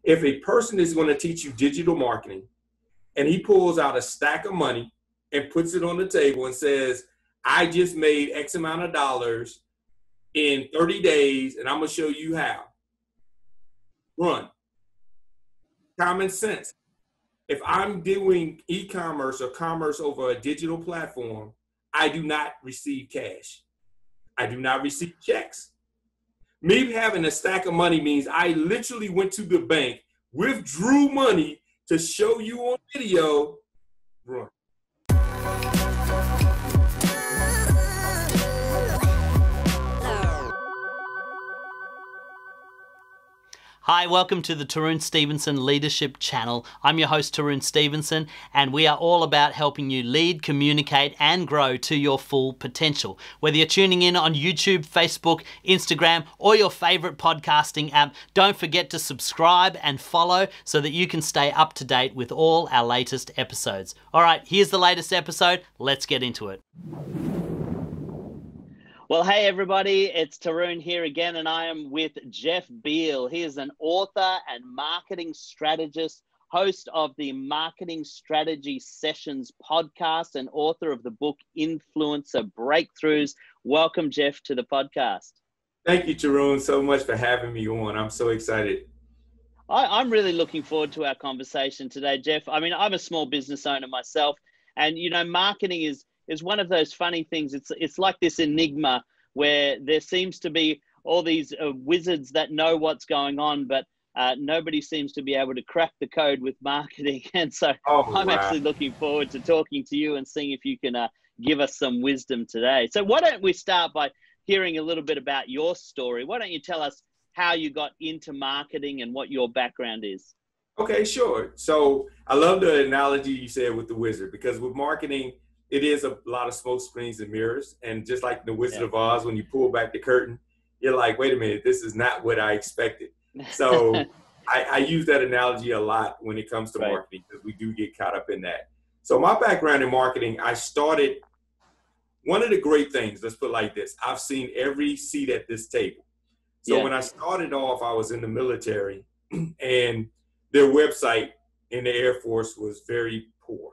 If a person is going to teach you digital marketing and he pulls out a stack of money and puts it on the table and says, I just made X amount of dollars in 30 days and I'm going to show you how. Run. Common sense. If I'm doing e-commerce or commerce over a digital platform, I do not receive cash. I do not receive checks. Me having a stack of money means I literally went to the bank, withdrew money to show you on video. Run. Hi, welcome to the Tarun Stevenson Leadership Channel. I'm your host, Tarun Stevenson, and we are all about helping you lead, communicate, and grow to your full potential. Whether you're tuning in on YouTube, Facebook, Instagram, or your favorite podcasting app, don't forget to subscribe and follow so that you can stay up to date with all our latest episodes. All right, here's the latest episode. Let's get into it. Well, hey everybody, it's Tarun here again, and I am with Jeff Beale. He is an author and marketing strategist, host of the Marketing Strategy Sessions podcast, and author of the book Influencer Breakthroughs. Welcome, Jeff, to the podcast. Thank you, Tarun, so much for having me on. I'm so excited. I'm really looking forward to our conversation today, Jeff. I mean, I'm a small business owner myself, and you know, marketing is one of those funny things. It's like this enigma where there seems to be all these wizards that know what's going on, but nobody seems to be able to crack the code with marketing. And so I'm actually looking forward to talking to you and seeing if you can give us some wisdom today. So why don't we start by hearing a little bit about your story? Why don't you tell us how you got into marketing and what your background is? Okay, sure. So I love the analogy you said with the wizard, because with marketing, it is a lot of smoke screens and mirrors. And just like the Wizard of Oz, when you pull back the curtain, you're like, wait a minute, this is not what I expected. So I use that analogy a lot when it comes to marketing, because we do get caught up in that. So my background in marketing, I started, one of the great things, let's put it like this, I've seen every seat at this table. So when I started off, I was in the military, and their website in the Air Force was very poor.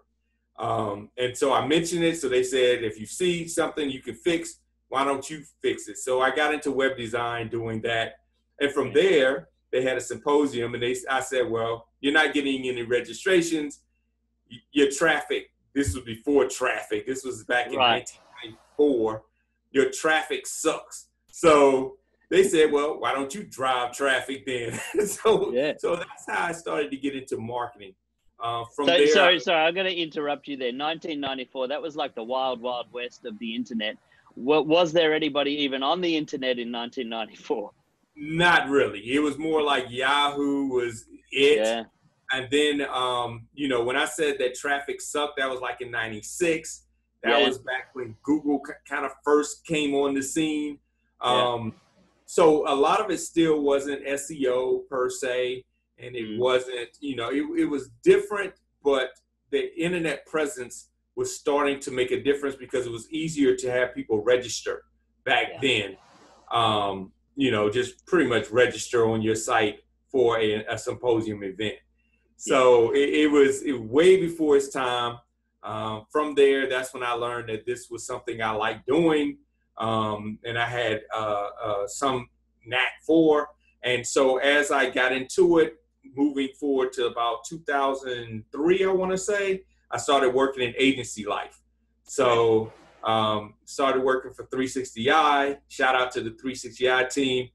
And so I mentioned it. So they said, if you see something you can fix, why don't you fix it? So I got into web design doing that. And from there, they had a symposium, and I said, well, you're not getting any registrations. Your traffic, this was before traffic. This was back in 1994. Your traffic sucks. So they said, well, why don't you drive traffic then? So that's how I started to get into marketing. Sorry, I'm going to interrupt you there. 1994, that was like the wild, wild west of the internet. Was there anybody even on the internet in 1994? Not really. It was more like Yahoo was it. Yeah. And then, you know, when I said that traffic sucked, that was like in 96. That was back when Google kind of first came on the scene. So a lot of it still wasn't SEO per se. And it wasn't, you know, it was different, but the internet presence was starting to make a difference because it was easier to have people register back then. You know, just pretty much register on your site for a symposium event. So it was way before its time. From there, that's when I learned that this was something I liked doing, and I had some knack for. And so as I got into it, moving forward to about 2003, I want to say, I started working in agency life. So started working for 360i. Shout out to the 360i team.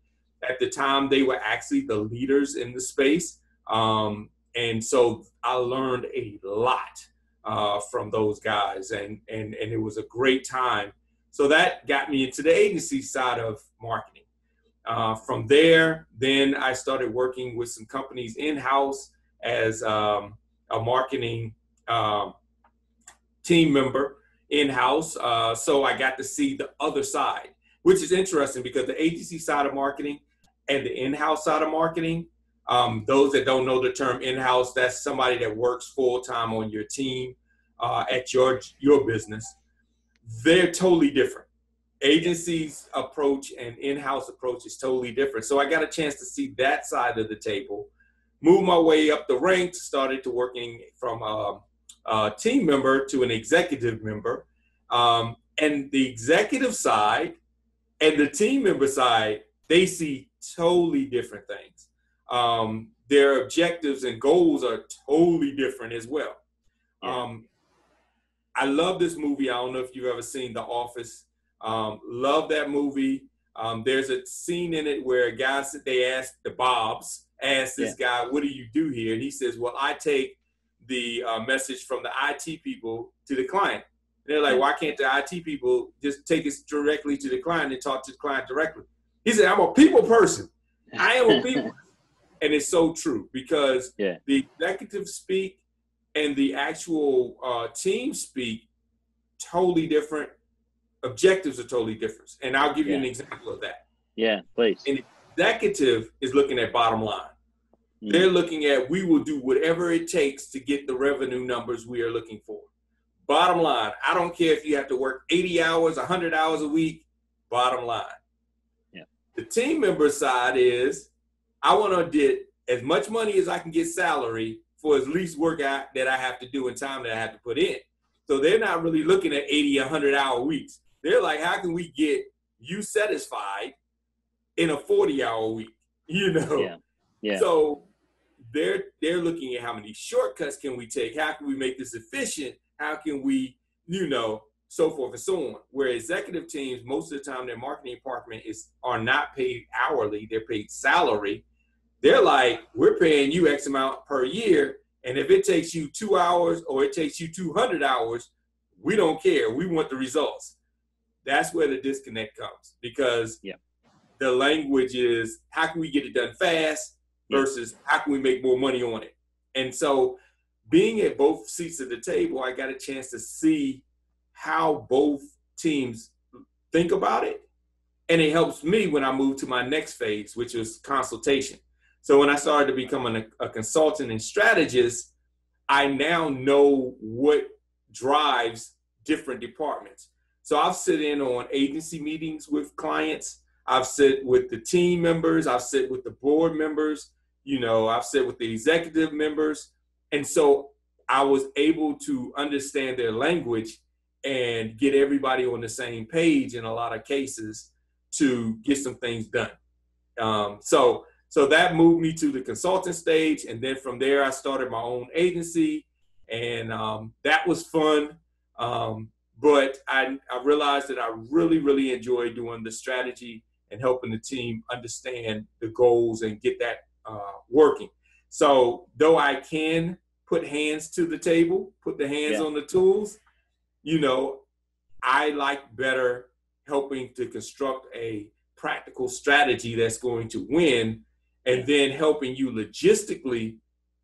At the time, they were actually the leaders in the space. And so I learned a lot from those guys, and it was a great time. So that got me into the agency side of marketing. From there, then I started working with some companies in-house as a marketing team member in-house. So I got to see the other side, which is interesting because the agency side of marketing and the in-house side of marketing, those that don't know the term in-house, that's somebody that works full-time on your team at your business. They're totally different. Agency's approach and in-house approach is totally different. So I got a chance to see that side of the table. moved my way up the ranks, started to working from a team member to an executive member. And the executive side and the team member side, they see totally different things. Their objectives and goals are totally different as well. Yeah. I love this movie. I don't know if you've ever seen The Office. Love that movie. There's a scene in it where they ask the Bobs, ask this guy, what do you do here? And he says, well, I take the message from the IT people to the client. And they're like, why can't the IT people just take it directly to the client and talk to the client directly? He said, I'm a people person. I am a people person. And it's so true because the executives speak and the actual team speak totally different. Objectives are totally different. And I'll give you an example of that. Yeah, please. An executive is looking at bottom line. They're looking at, we will do whatever it takes to get the revenue numbers we are looking for. Bottom line, I don't care if you have to work 80 hours, 100 hours a week, bottom line. Yeah. The team member side is, I want to get as much money as I can get salary for as least work that I have to do and time that I have to put in. So they're not really looking at 80, 100-hour weeks. They're like, how can we get you satisfied in a 40-hour week? You know? Yeah. Yeah. So they're looking at how many shortcuts can we take? How can we make this efficient? How can we, so forth and so on. Where executive teams, most of the time, their marketing department are not paid hourly. They're paid salary. They're like, we're paying you X amount per year. And if it takes you 2 hours or it takes you 200 hours, we don't care. We want the results. That's where the disconnect comes because the language is, how can we get it done fast versus how can we make more money on it? And so being at both seats of the table, I got a chance to see how both teams think about it. And it helps me when I move to my next phase, which was consultation. So when I started to become a consultant and strategist, I now know what drives different departments. So I've sit in on agency meetings with clients. I've sit with the team members. I've sit with the board members. I've sit with the executive members. And so I was able to understand their language and get everybody on the same page in a lot of cases to get some things done. So that moved me to the consultant stage. And then from there, I started my own agency. And that was fun. But I realized that I really, really enjoy doing the strategy and helping the team understand the goals and get that working. So though I can put hands to the table, put the hands on the tools, I like better helping to construct a practical strategy that's going to win and then helping you logistically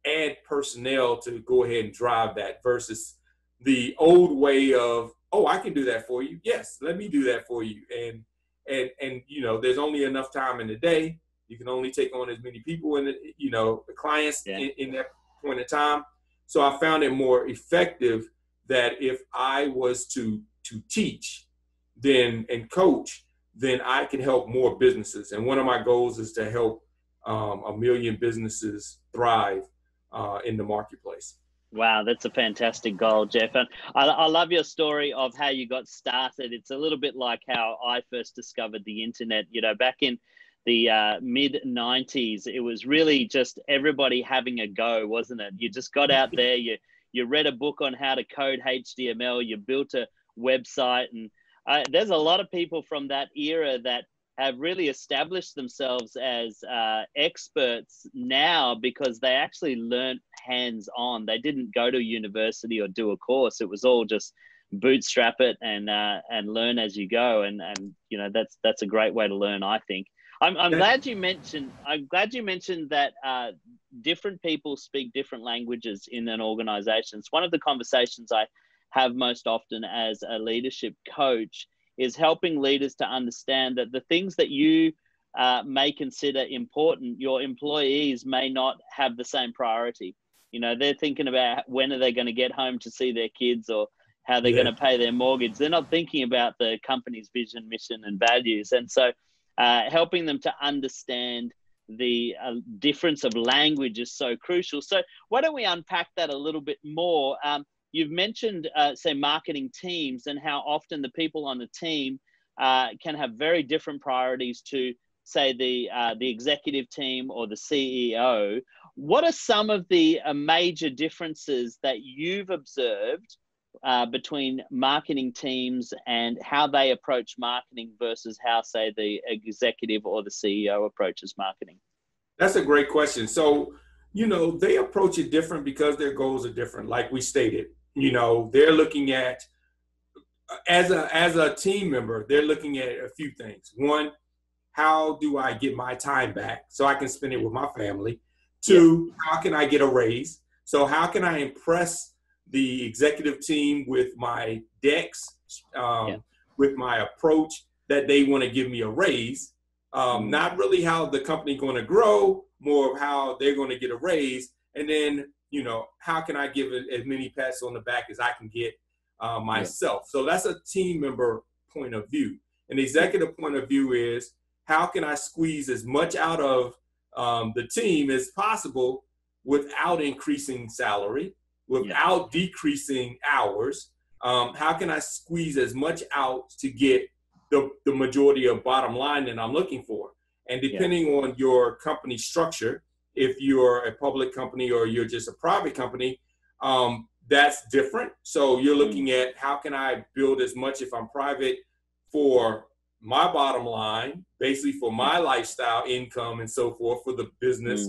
add personnel to go ahead and drive that versus the old way of, oh, I can do that for you. Yes, let me do that for you. And there's only enough time in the day. You can only take on as many people and the clients in that point in time. So I found it more effective that if I was to teach and coach, then I can help more businesses. And one of my goals is to help 1 million businesses thrive in the marketplace. Wow, that's a fantastic goal, Jeff. And I love your story of how you got started. It's a little bit like how I first discovered the internet. Back in the mid-90s, it was really just everybody having a go, wasn't it? You just got out there, you read a book on how to code HTML, you built a website. And there's a lot of people from that era that have really established themselves as experts now because they actually learned hands-on. They didn't go to university or do a course. It was all just bootstrap it and learn as you go. And that's a great way to learn, I think. I'm glad you mentioned that different people speak different languages in an organization. It's one of the conversations I have most often as a leadership coach is helping leaders to understand that the things that you may consider important, your employees may not have the same priority. They're thinking about when are they going to get home to see their kids or how they're going to pay their mortgage. They're not thinking about the company's vision, mission, and values. And so helping them to understand the difference of language is so crucial. So why don't we unpack that a little bit more? You've mentioned, say, marketing teams and how often the people on the team can have very different priorities to, say, the executive team or the CEO. What are some of the major differences that you've observed between marketing teams and how they approach marketing versus how, say, the executive or the CEO approaches marketing? That's a great question. So, they approach it different because their goals are different. Like we stated, they're looking at, as a team member, they're looking at a few things. One, how do I get my time back so I can spend it with my family? Two, how can I get a raise? So how can I impress the executive team with my decks, with my approach, that they want to give me a raise? Not really how the company going to grow, more of how they're going to get a raise. And then, how can I give it as many pats on the back as I can get myself? So that's a team member point of view. An executive point of view is, how can I squeeze as much out of the team as possible without increasing salary, without decreasing hours? How can I squeeze as much out to get the majority of bottom line that I'm looking for? And depending on your company structure, if you're a public company or you're just a private company, that's different. So you're looking at, how can I build as much, if I'm private, for my bottom line, basically for my lifestyle, income, and so forth, for the business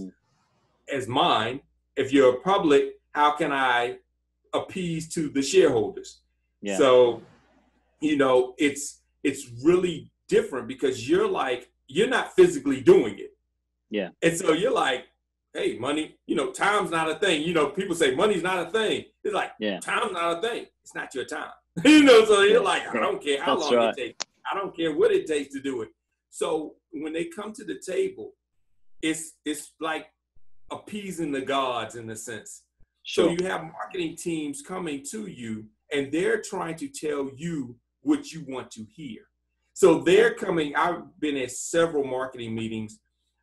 as mine. If you're a public, how can I appease to the shareholders? So, it's really different because you're not physically doing it. And so you're like, hey, money, time's not a thing. People say money's not a thing. It's like, time's not a thing. It's not your time. So you're like, I don't care how long it takes. I don't care what it takes to do it. So when they come to the table, it's like appeasing the gods in a sense. So you have marketing teams coming to you and they're trying to tell you what you want to hear. So they're coming, I've been at several marketing meetings,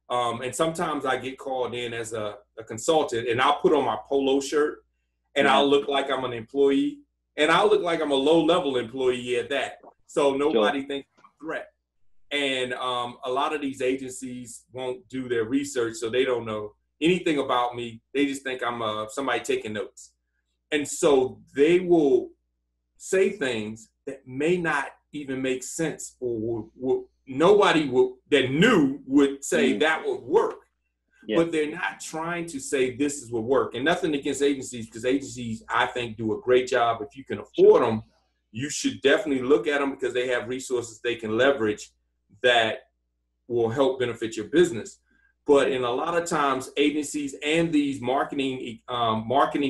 and sometimes I get called in as a consultant, and I'll put on my polo shirt and I'll look like I'm an employee, and I'll look like I'm a low-level employee at that. So nobody thinks I'm a threat. And a lot of these agencies won't do their research, so they don't know anything about me. They just think I'm somebody taking notes. And so they will say things that may not even make sense, or nobody that knew would say that would work. But they're not trying to say this is what work. And nothing against agencies, because agencies, I think, do a great job. If you can afford them, you should definitely look at them because they have resources they can leverage that will help benefit your business. But in a lot of times, agencies and these marketing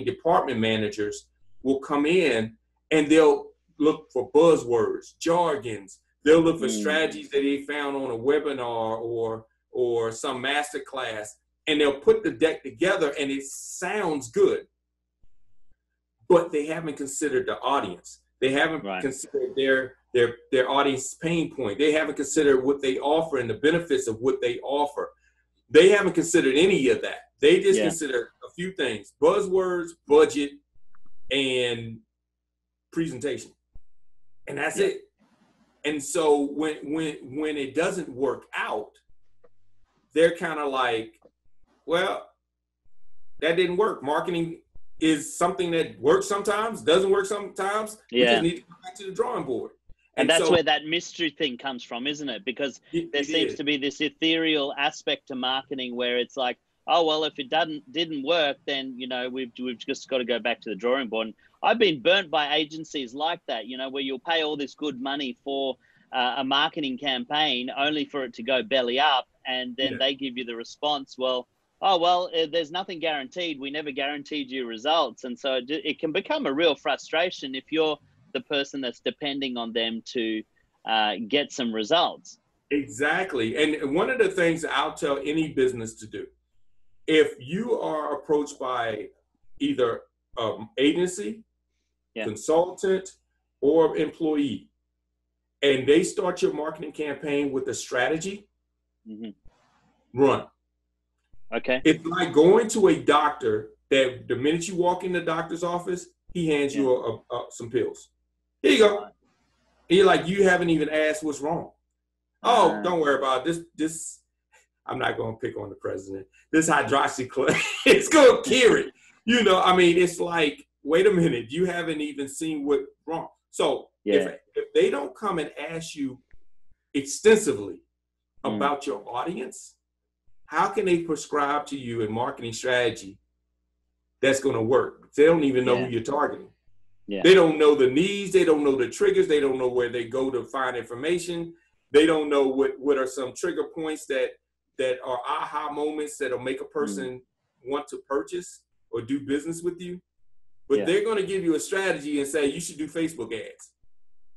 department managers will come in and they'll look for buzzwords, jargons. They'll look for strategies that they found on a webinar or some master class, and they'll put the deck together and it sounds good. But they haven't considered the audience. They haven't considered their audience pain point. They haven't considered what they offer and the benefits of what they offer. They haven't considered any of that. They just consider a few things: buzzwords, budget, and presentation. And that's it. And so when it doesn't work out, they're kind of like, well, that didn't work. Marketing is something that works sometimes, doesn't work sometimes. We just need to go back to the drawing board. And that's where that mystery thing comes from, isn't it? Because there seems to be this ethereal aspect to marketing where it's like, oh, well, if it didn't work, then, we've just got to go back to the drawing board. And I've been burnt by agencies like that, where you'll pay all this good money for a marketing campaign only for it to go belly up. And then they give you the response, there's nothing guaranteed. We never guaranteed you results. And so it can become a real frustration if you're the person that's depending on them to get some results. Exactly. And one of the things I'll tell any business to do, if you are approached by either agency, consultant, or employee, and they start your marketing campaign with a strategy, run. Okay. It's like going to a doctor that the minute you walk in the doctor's office, he hands you some pills. Here you go. Right. You're like, you haven't even asked what's wrong. Oh, don't worry about it. This. I'm not going to pick on the president. This hydroxychloroquine, it's going to carry. You know, I mean, it's like, wait a minute, you haven't even seen what's wrong. So if they don't come and ask you extensively about your audience, how can they prescribe to you a marketing strategy that's going to work? They don't even know who you're targeting. Yeah. They don't know the needs. They don't know the triggers. They don't know where they go to find information. They don't know what are some trigger points that are aha moments that'll make a person want to purchase or do business with you. But they're going to give you a strategy and say, you should do Facebook ads.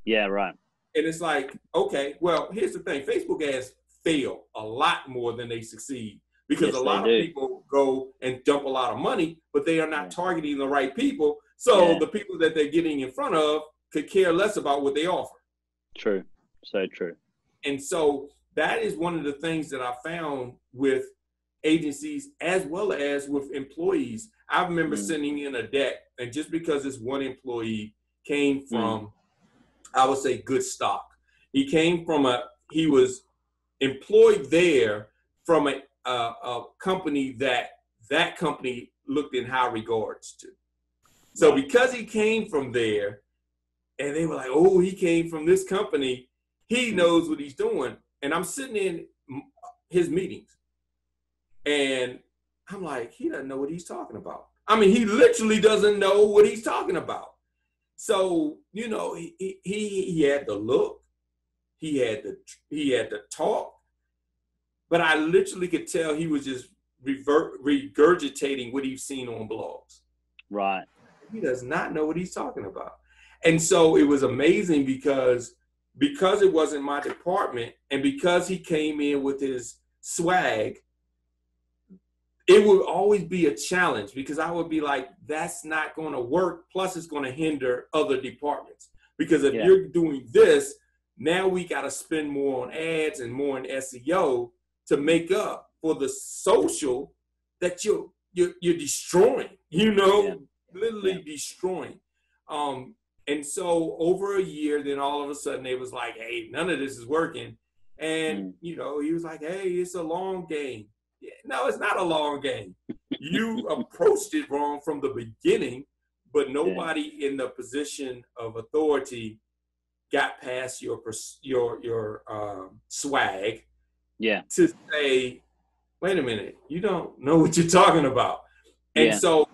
Yeah, right. And it's like, okay, well, here's the thing. Facebook ads fail a lot more than they succeed because a lot of people go and dump a lot of money, but they are not targeting the right people. So the people that they're getting in front of could care less about what they offer. True. So true. And so that is one of the things that I found with agencies as well as with employees. I remember sending in a deck, and just because this one employee came from, I would say, good stock. He came from he was employed there from a company that company looked in high regards to. So because he came from there, and they were like, oh, he came from this company, he knows what he's doing. And I'm sitting in his meetings, and I'm like, he doesn't know what he's talking about. I mean, he literally doesn't know what he's talking about. So, you know, he had the look, he had the talk, but I literally could tell he was just regurgitating what he's seen on blogs. Right. He does not know what he's talking about. And so it was amazing because it wasn't my department, and because he came in with his swag, it would always be a challenge because I would be like, that's not going to work. Plus, it's going to hinder other departments because if you're doing this, now we got to spend more on ads and more on SEO to make up for the social that you're destroying, literally destroying. And so over a year, then all of a sudden they was like, hey, none of this is working. And, he was like, hey, it's a long game. Yeah, no, it's not a long game. You approached it wrong from the beginning, but nobody in the position of authority got past your swag to say, wait a minute, you don't know what you're talking about. And so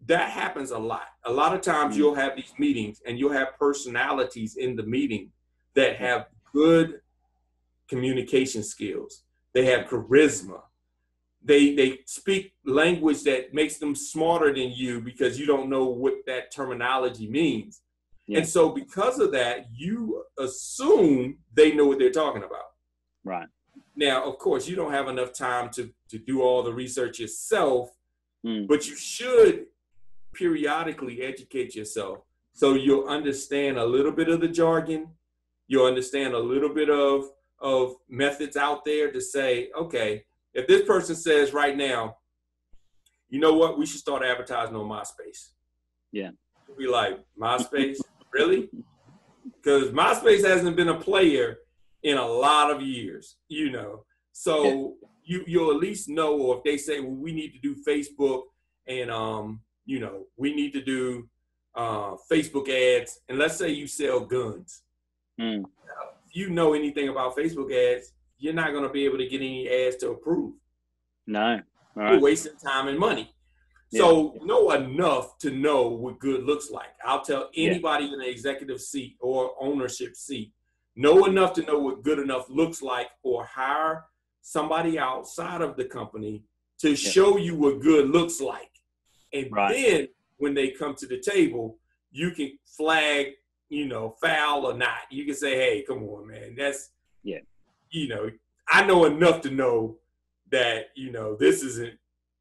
that happens a lot. A lot of times you'll have these meetings and you'll have personalities in the meeting that have good communication skills. They have charisma. They speak language that makes them smarter than you because you don't know what that terminology means. And so because of that, you assume they know what they're talking about. Right. Now, of course, you don't have enough time to do all the research yourself, but you should periodically educate yourself so you'll understand a little bit of the jargon. You'll understand a little bit of methods out there to say, okay, if this person says right now, you know what, we should start advertising on MySpace. Yeah. You'll be like, MySpace? Really? Because MySpace hasn't been a player in a lot of years, So you'll at least know, or if they say, well, we need to do Facebook and, we need to do Facebook ads. And let's say you sell guns. If you know anything about Facebook ads, you're not going to be able to get any ads to approve. No. Right. You're wasting time and money. So know enough to know what good looks like. I'll tell anybody in the executive seat or ownership seat, know enough to know what good enough looks like, or hire somebody outside of the company to show you what good looks like. And then when they come to the table, you can flag, foul or not. You can say, hey, come on, man. That's, I know enough to know that, this isn't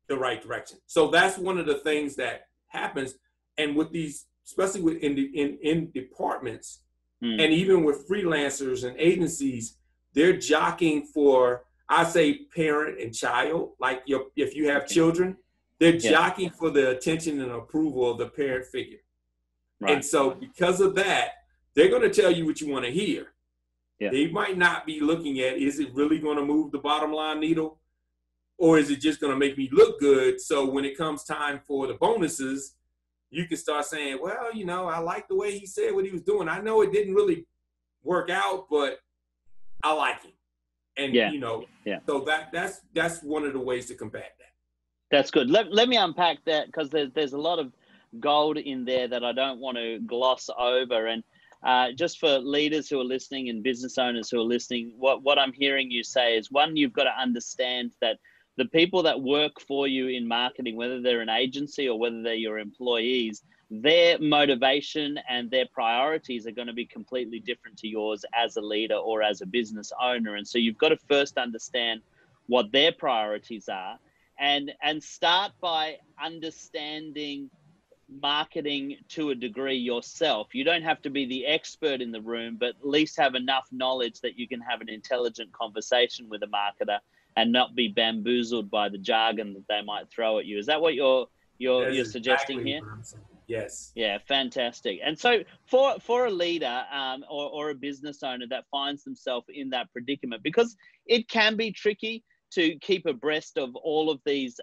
the right direction. So that's one of the things that happens. And with these, especially in departments and even with freelancers and agencies, they're jockeying for I say parent and child, like if you have children, they're jockeying for the attention and approval of the parent figure. Right. And so because of that, they're going to tell you what you want to hear. Yeah. They might not be looking at, is it really going to move the bottom line needle? Or is it just going to make me look good? So when it comes time for the bonuses, you can start saying, well, you know, I like the way he said what he was doing. I know it didn't really work out, but I like him. And, you know, so that's one of the ways to combat that. That's good. Let me unpack that, because there's a lot of gold in there that I don't want to gloss over. And just for leaders who are listening and business owners who are listening, what I'm hearing you say is, one, you've got to understand that the people that work for you in marketing, whether they're an agency or whether they're your employees, their motivation and their priorities are going to be completely different to yours as a leader or as a business owner. And so you've got to first understand what their priorities are, and start by understanding marketing to a degree yourself. You don't have to be the expert in the room, but at least have enough knowledge that you can have an intelligent conversation with a marketer and not be bamboozled by the jargon that they might throw at you. Is that what you're suggesting here? Yes. Yeah, fantastic. And so for a leader or a business owner that finds themselves in that predicament, because it can be tricky to keep abreast of all of these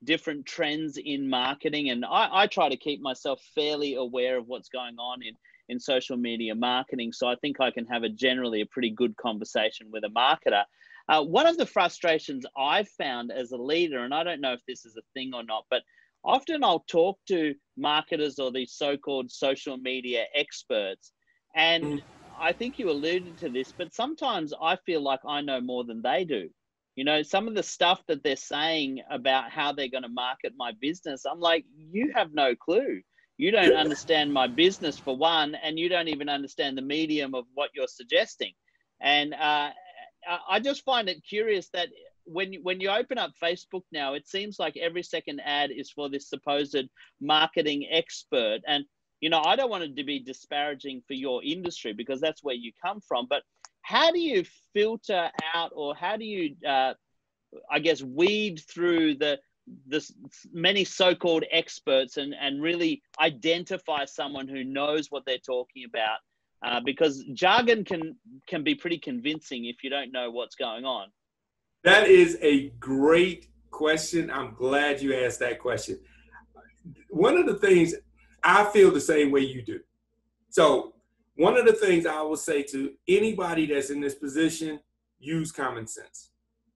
different trends in marketing. And I try to keep myself fairly aware of what's going on in social media marketing. So I think I can have generally a pretty good conversation with a marketer. One of the frustrations I've found as a leader, and I don't know if this is a thing or not, but often I'll talk to marketers or these so-called social media experts, and I think you alluded to this, but sometimes I feel like I know more than they do. You know, some of the stuff that they're saying about how they're going to market my business, I'm like, you have no clue. You don't understand my business, for one, and you don't even understand the medium of what you're suggesting. And I just find it curious that when you open up Facebook now, it seems like every second ad is for this supposed marketing expert. And, you know, I don't want it to be disparaging for your industry, because that's where you come from. But how do you filter out, or how do you, I guess, weed through the many so-called experts and really identify someone who knows what they're talking about? Because jargon can be pretty convincing if you don't know what's going on. That is a great question. I'm glad you asked that question. One of the things, I feel the same way you do. So one of the things I will say to anybody that's in this position, use common sense.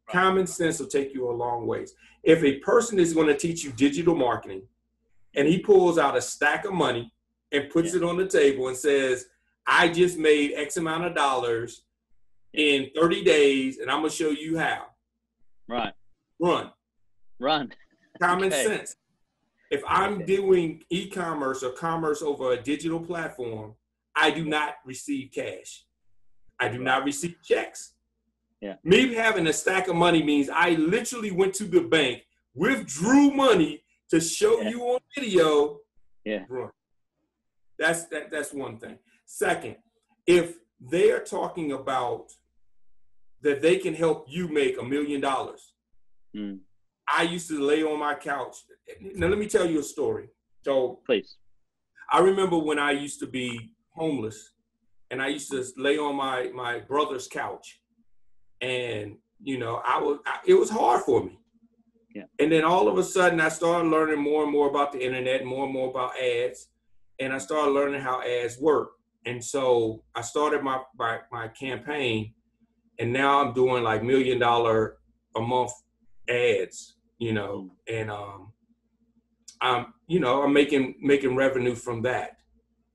Right. Common sense will take you a long ways. If a person is going to teach you digital marketing and he pulls out a stack of money and puts it on the table and says, I just made X amount of dollars in 30 days and I'm going to show you how. Right. Run. Common sense. If I'm doing e-commerce or commerce over a digital platform, I do not receive cash. I do not receive checks. Yeah. Me having a stack of money means I literally went to the bank, withdrew money to show you on video. Yeah. Run. That's one thing. Second, if they are talking about that they can help you make $1 million. I used to lay on my couch. Now, let me tell you a story. So, please. I remember when I used to be homeless, and I used to lay on my brother's couch, and you know, it was hard for me. Yeah. And then all of a sudden, I started learning more and more about the internet, more and more about ads, and I started learning how ads work. And so I started my campaign. And now I'm doing like $1 million a month ads, you know, and I'm making revenue from that.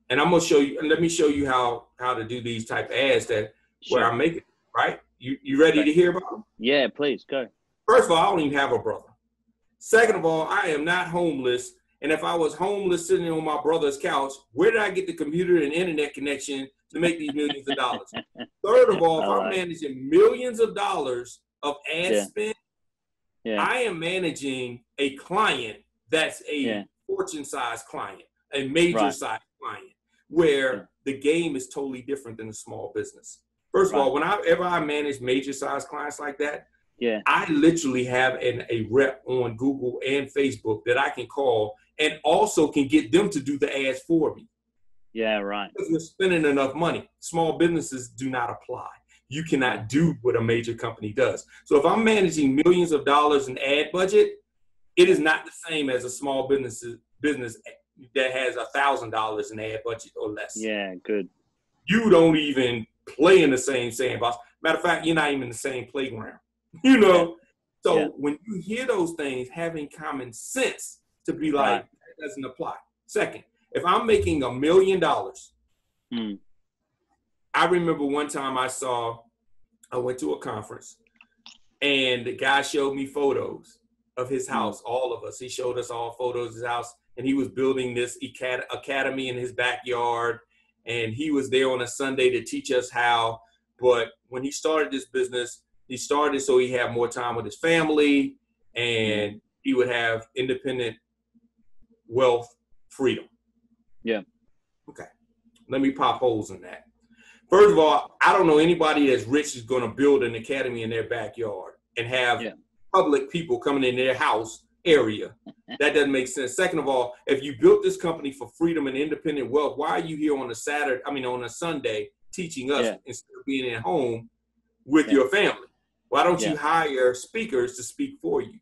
And I'm gonna show you. And let me show you how to do these type of ads where I'm making. Right? You ready to hear about them? Yeah, please go. First of all, I don't even have a brother. Second of all, I am not homeless. And if I was homeless sitting on my brother's couch, where did I get the computer and internet connection to make these millions of dollars? Third of all, if I'm managing millions of dollars of ad spend, I am managing a client that's a fortune-sized client, a major-sized client, where the game is totally different than a small business. First of all, whenever I manage major-sized clients like that, Yeah. I literally have a rep on Google and Facebook that I can call and also can get them to do the ads for me. Yeah, right. Because we're spending enough money. Small businesses do not apply. You cannot do what a major company does. So if I'm managing millions of dollars in ad budget, it is not the same as a small business that has $1,000 in ad budget or less. Yeah, good. You don't even play in the same sandbox. Matter of fact, you're not even in the same playground. You know? So when you hear those things, having common sense to be like, that doesn't apply. Second, if I'm making $1 million, I remember one time I went to a conference and the guy showed me photos of his house, all of us. He showed us all photos of his house, and he was building this academy in his backyard, and he was there on a Sunday to teach us how. But when he started this business, he started so he had more time with his family, and he would have independent wealth freedom. Yeah. Okay. Let me pop holes in that. First of all, I don't know anybody that's rich is going to build an academy in their backyard and have public people coming in their house area. That doesn't make sense. Second of all, if you built this company for freedom and independent wealth, why are you here on a Sunday teaching us instead of being at home with your family? Why don't you hire speakers to speak for you?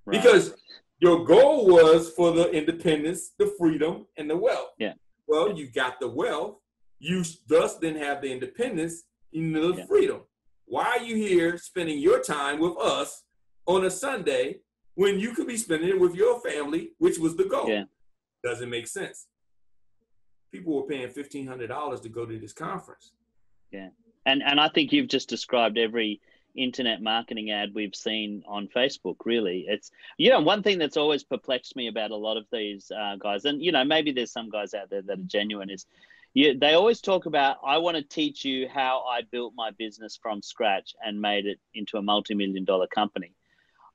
Right. Because your goal was for the independence, the freedom, and the wealth. Yeah. Well, you got the wealth. You thus then have the independence and the freedom. Why are you here spending your time with us on a Sunday when you could be spending it with your family, which was the goal? Yeah. Doesn't make sense. People were paying $1,500 to go to this conference. Yeah. And I think you've just described every internet marketing ad we've seen on Facebook, really. It's, one thing that's always perplexed me about a lot of these guys, and, maybe there's some guys out there that are genuine, is they always talk about, I want to teach you how I built my business from scratch and made it into a multi-million-dollar company.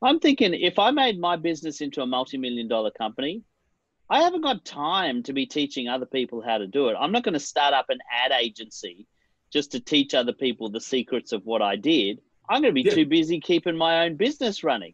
I'm thinking, if I made my business into a multi-million-dollar company, I haven't got time to be teaching other people how to do it. I'm not going to start up an ad agency just to teach other people the secrets of what I did. I'm going to be too busy keeping my own business running.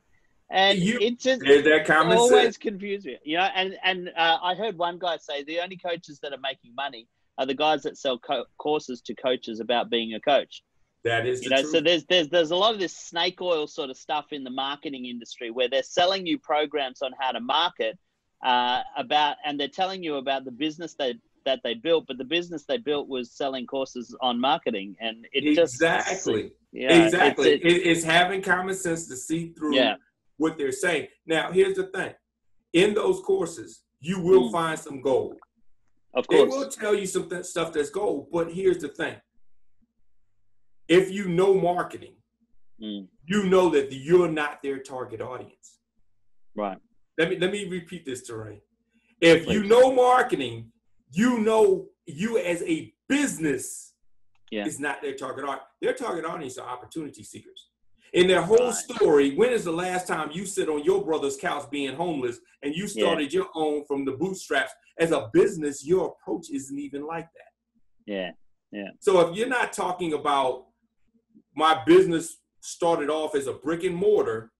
And it just always confused me. And I heard one guy say the only coaches that are making money are the guys that sell courses to coaches about being a coach. That is the truth. So there's a lot of this snake oil sort of stuff in the marketing industry where they're selling you programs on how to market and they're telling you about the business that they built, but the business they built was selling courses on marketing, and it exactly. It's having common sense to see through what they're saying. Now, here's the thing: in those courses, you will find some gold. Of course, they will tell you some stuff that's gold. But here's the thing: if you know marketing, you know that you're not their target audience. Right. Let me repeat this, Terrain. If you know marketing, you know you as a business is not their target audience. Their target audience are opportunity seekers. In their whole story, when is the last time you sit on your brother's couch being homeless and you started your own from the bootstraps? As a business, your approach isn't even like that. Yeah. So if you're not talking about my business started off as a brick and mortar,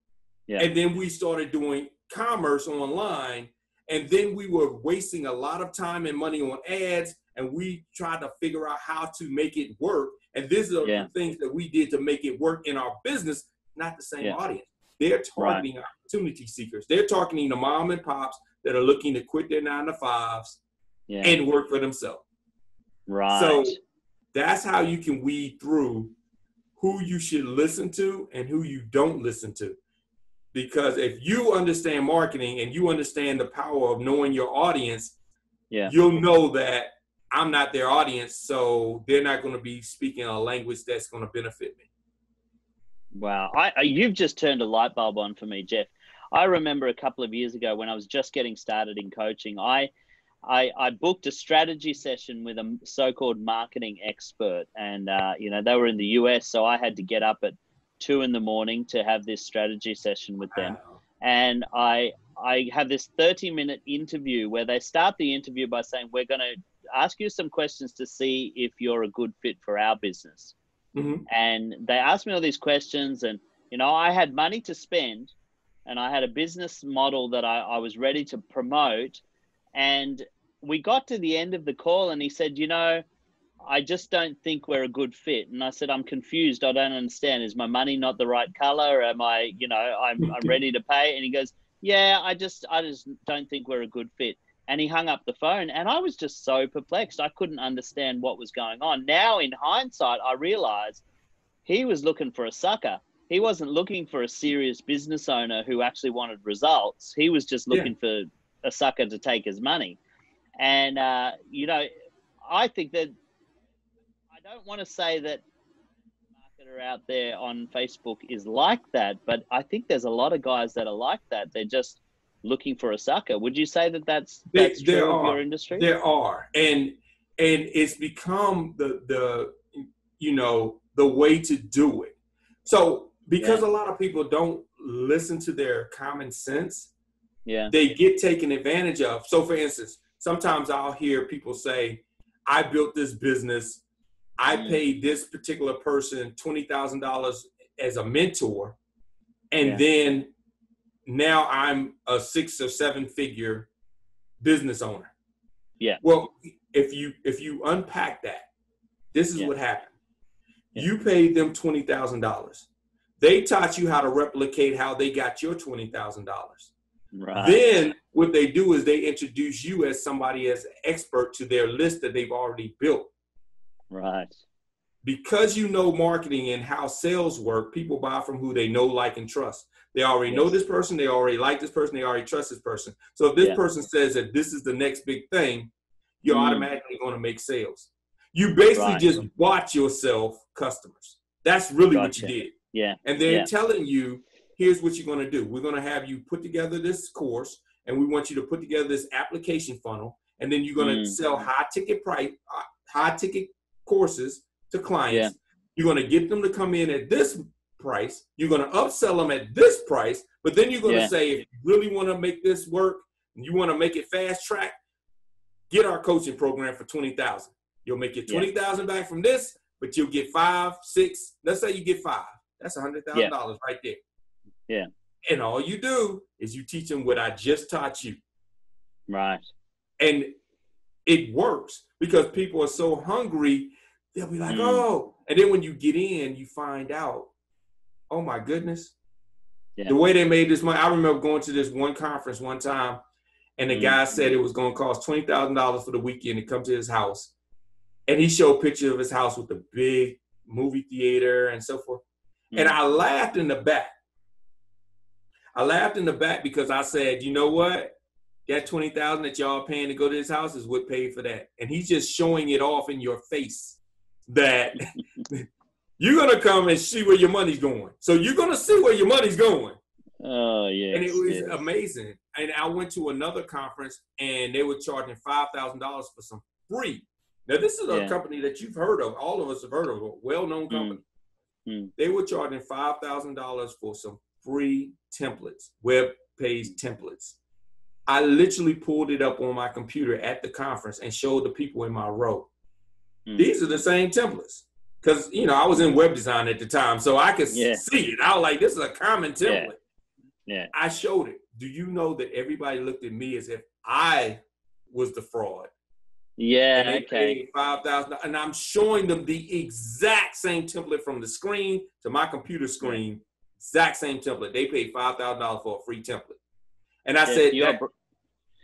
and then we started doing commerce online, and then we were wasting a lot of time and money on ads, and we tried to figure out how to make it work. And these are the things that we did to make it work in our business, not the same audience. They're targeting opportunity seekers. They're targeting the mom and pops that are looking to quit their 9-to-5s and work for themselves. Right. So that's how you can weed through who you should listen to and who you don't listen to. Because if you understand marketing and you understand the power of knowing your audience, you'll know that I'm not their audience, so they're not going to be speaking a language that's going to benefit me. Wow. You've just turned a light bulb on for me, Jeff. I remember a couple of years ago when I was just getting started in coaching, I booked a strategy session with a so-called marketing expert, and they were in the US, so I had to get up at 2 a.m. to have this strategy session with them. And I have this 30-minute interview where they start the interview by saying, we're going to ask you some questions to see if you're a good fit for our business. And they asked me all these questions, and You know, I had money to spend and I had a business model that I was ready to promote. And we got to the end of the call and he said, you know, I just don't think we're a good fit. And I said, I'm confused. I don't understand. Is my money not the right color? Am I, you know, I'm ready to pay? And he goes, yeah, I just don't think we're a good fit. And he hung up the phone and I was just so perplexed. I couldn't understand what was going on. Now in hindsight, I realized he was looking for a sucker. He wasn't looking for a serious business owner who actually wanted results. He was just looking for a sucker to take his money. And, you know, I think that I don't want to say that the marketer out there on Facebook is like that, but I think there's a lot of guys that are like that. They're just looking for a sucker. Would you say that that's true of your industry? There are. And it's become the you know, the way to do it. So because a lot of people don't listen to their common sense, they get taken advantage of. So for instance, sometimes I'll hear people say, I built this business. I paid this particular person $20,000 as a mentor. And then now I'm a 6 or 7 figure business owner. Yeah. Well, if you unpack that, this is what happened. You paid them $20,000. They taught you how to replicate how they got your $20,000. Right. Then what they do is they introduce you as somebody as an expert to their list that they've already built. Right. Because you know marketing and how sales work, people buy from who they know, like, and trust. They already know this person. They already like this person. They already trust this person. So if this person says that this is the next big thing, you're automatically going to make sales. You basically just bought yourself customers. That's really what you did. Yeah. And they're telling you, here's what you're going to do. We're going to have you put together this course, and we want you to put together this application funnel, and then you're going to sell high ticket courses to clients. You're going to get them to come in at this price. You're going to upsell them at this price, but then you're going to say, if you really want to make this work and you want to make it fast track, get our coaching program for $20,000. You'll make your $20,000 back from this, but you'll get 5, 6. Let's say you get 5. That's $100,000 right there. Yeah. And all you do is you teach them what I just taught you. Right. And it works because people are so hungry. They'll be like, oh. And then when you get in, you find out, oh my goodness. The way they made this money. I remember going to this one conference one time, and the guy said it was going to cost $20,000 for the weekend to come to his house. And he showed pictures of his house with the big movie theater and so forth. And I laughed in the back. I laughed in the back because I said, you know what? That $20,000 that y'all paying to go to his house is what paid for that. And he's just showing it off in your face that you're going to come and see where your money's going. So you're going to see where your money's going. Oh, yeah. And it was amazing. And I went to another conference, and they were charging $5,000 for some free. Now, this is a company that you've heard of. All of us have heard of, a well-known company. They were charging $5,000 for some free templates, web page templates. I literally pulled it up on my computer at the conference and showed the people in my row. These are the same templates. Because, you know, I was in web design at the time, so I could see it. I was like, this is a common template. I showed it. Do you know that everybody looked at me as if I was the fraud? Yeah, and they paid $5,000, and I'm showing them the exact same template from the screen to my computer screen, exact same template. They paid $5,000 for a free template, and I said,